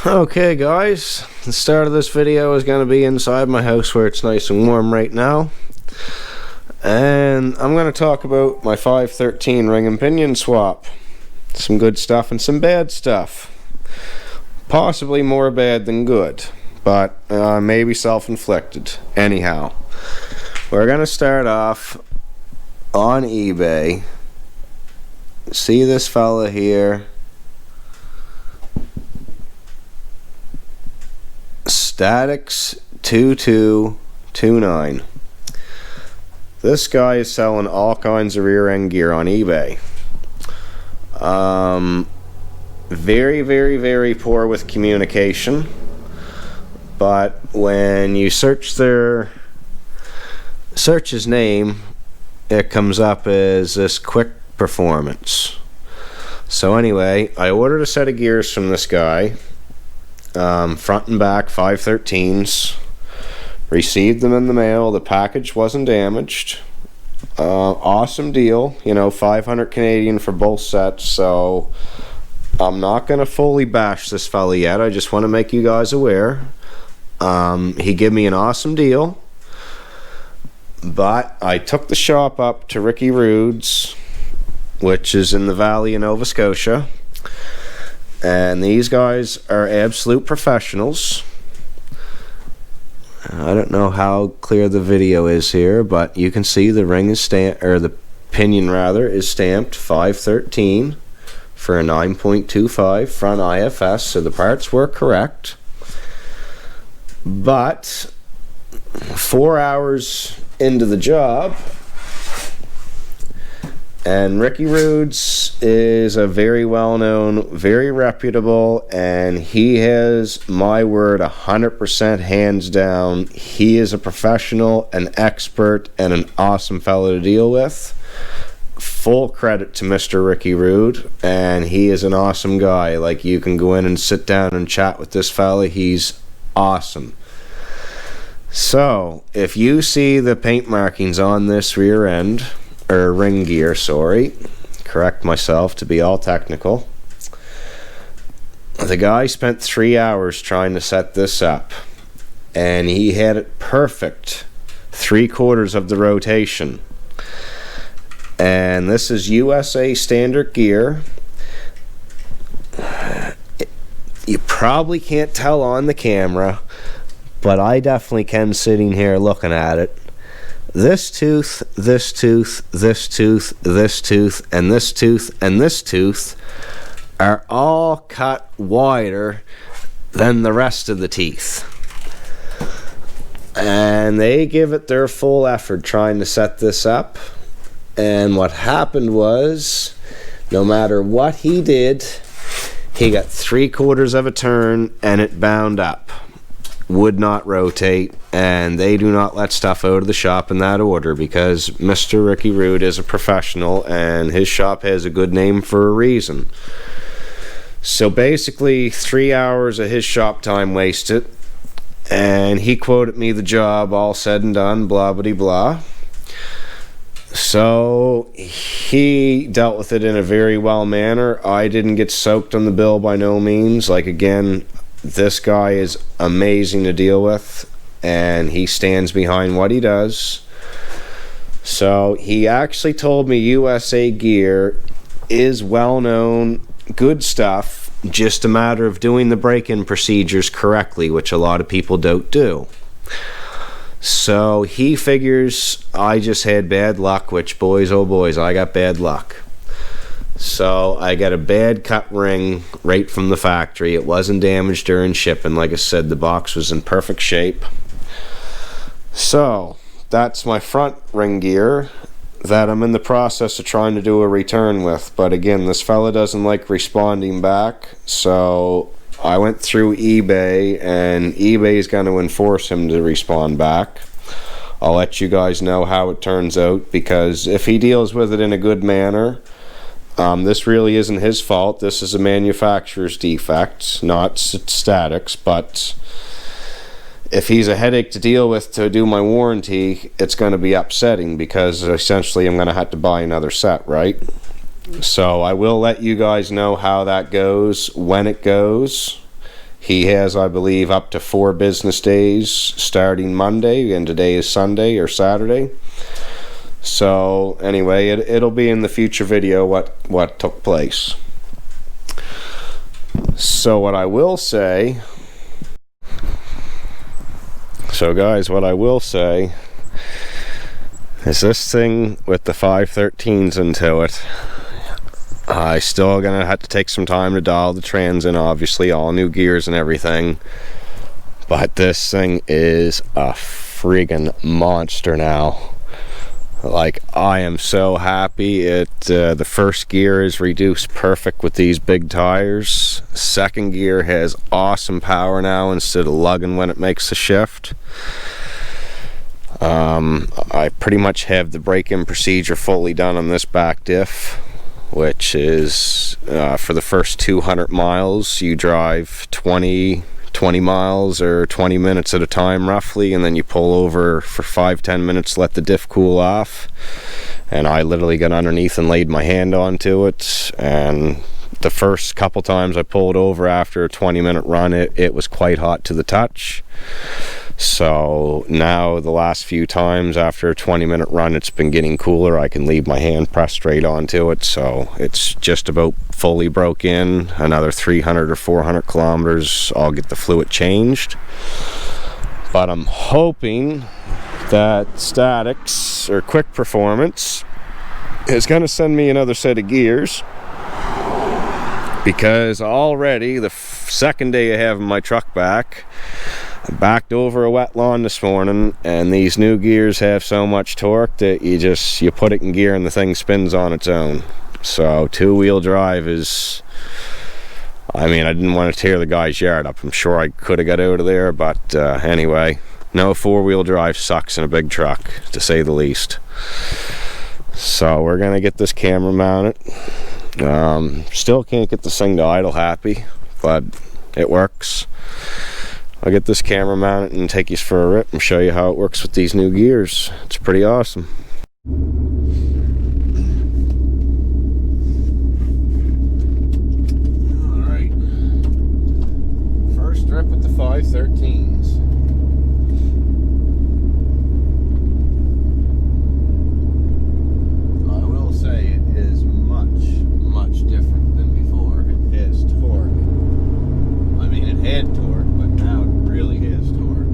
Okay guys, the start of this video is going to be inside my house where it's nice and warm right now, and I'm going to talk about my 513 ring and pinion swap. Some good stuff and some bad stuff, possibly more bad than good, but maybe self-inflicted. Anyhow, we're going to start off on eBay. See this fella here, Statics 2229. This guy is selling all kinds of rear end gear on eBay. Very poor with communication, but when you search his name, it comes up as this Quick Performance. So anyway, I ordered a set of gears from this guy, front and back 513s. Received them in the mail. The package wasn't damaged. Awesome deal, you know, 500 Canadian for both sets. So I'm not gonna fully bash this fella yet. I just want to make you guys aware. He gave me an awesome deal, but I took the shop up to Ricky Rude's, which is in the Valley of Nova Scotia, and these guys are absolute professionals. I don't know how clear the video is here, but you can see the ring is stamped, or the pinion rather, is stamped 513 for a 9.25 front IFS, so the parts were correct. But 4 hours into the job, and Ricky Rude's is a very well-known, very reputable, and he has my word 100% hands down. He is a professional, an expert, and an awesome fellow to deal with. Full credit to Mr. Ricky Rude, and he is an awesome guy. Like, you can go in and sit down and chat with this fella. He's awesome. So if you see the paint markings on this rear end, or ring gear, sorry, correct myself to be all technical, the guy spent 3 hours trying to set this up, and he had it perfect 3/4 of the rotation. And this is USA standard gear. You probably can't tell on the camera, but I definitely can sitting here looking at it. This tooth, this tooth, this tooth, this tooth, and this tooth, and this tooth are all cut wider than the rest of the teeth. And they give it their full effort trying to set this up. And what happened was, no matter what he did, he got 3/4 of a turn and it bound up. Would not rotate, and they do not let stuff out of the shop in that order, because Mr. Ricky Rude is a professional and his shop has a good name for a reason. So basically 3 hours of his shop time wasted, and he quoted me the job all said and done, blah blah blah. So he dealt with it in a very well manner. I didn't get soaked on the bill by no means. Like, again, this guy is amazing to deal with, and he stands behind what he does. So he actually told me USA gear is well known, good stuff, just a matter of doing the break-in procedures correctly, which a lot of people don't do. So he figures I just had bad luck, which, boys oh boys, I got bad luck. So I got a bad cut ring right from the factory. It wasn't damaged during shipping. Like I said, the box was in perfect shape. So that's my front ring gear that I'm in the process of trying to do a return with. But again, this fella doesn't like responding back, so I went through eBay, and eBay is going to enforce him to respond back. I'll let you guys know how it turns out, because if he deals with it in a good manner, this really isn't his fault. This is a manufacturer's defect, not Statics. But if he's a headache to deal with to do my warranty, it's going to be upsetting, because essentially I'm going to have to buy another set, right? So I will let you guys know how that goes when it goes. He has, I believe, up to 4 business days starting Monday, and today is Sunday or Saturday. So anyway, it'll be in the future video what took place. So what I will say, guys, what I will say is this thing with the 513s into it, I still gonna have to take some time to dial the trans in, obviously, all new gears and everything. But this thing is a friggin' monster now. Like, I am so happy. The first gear is reduced perfect with these big tires. Second gear has awesome power now instead of lugging when it makes the shift. I pretty much have the break-in procedure fully done on this back diff, which is for the first 200 miles you drive 20 miles or 20 minutes at a time roughly, and then you pull over for 5-10 minutes, let the diff cool off. And I literally got underneath and laid my hand onto it, and the first couple times I pulled over after a 20-minute run, it was quite hot to the touch. So now the last few times after a 20-minute run, it's been getting cooler. I can leave my hand pressed straight onto it. So it's just about fully broke in. Another 300 or 400 kilometers, I'll get the fluid changed. But I'm hoping that Statics or Quick Performance is going to send me another set of gears, because already the second day of having my truck back, I backed over a wet lawn this morning, and these new gears have so much torque that you put it in gear and the thing spins on its own. So 2-wheel drive is, I mean, I didn't want to tear the guy's yard up. I'm sure I could have got out of there, but anyway, no 4-wheel drive sucks in a big truck, to say the least. So we're gonna get this camera mounted. Still can't get this thing to idle happy, but it works. I'll get this camera mounted and take you for a rip and show you how it works with these new gears. It's pretty awesome. Alright. First rip with the 513s. I will say it is much different than before. It has torque. I mean, it had torque, but now it really has torque.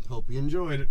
Hope you enjoyed it.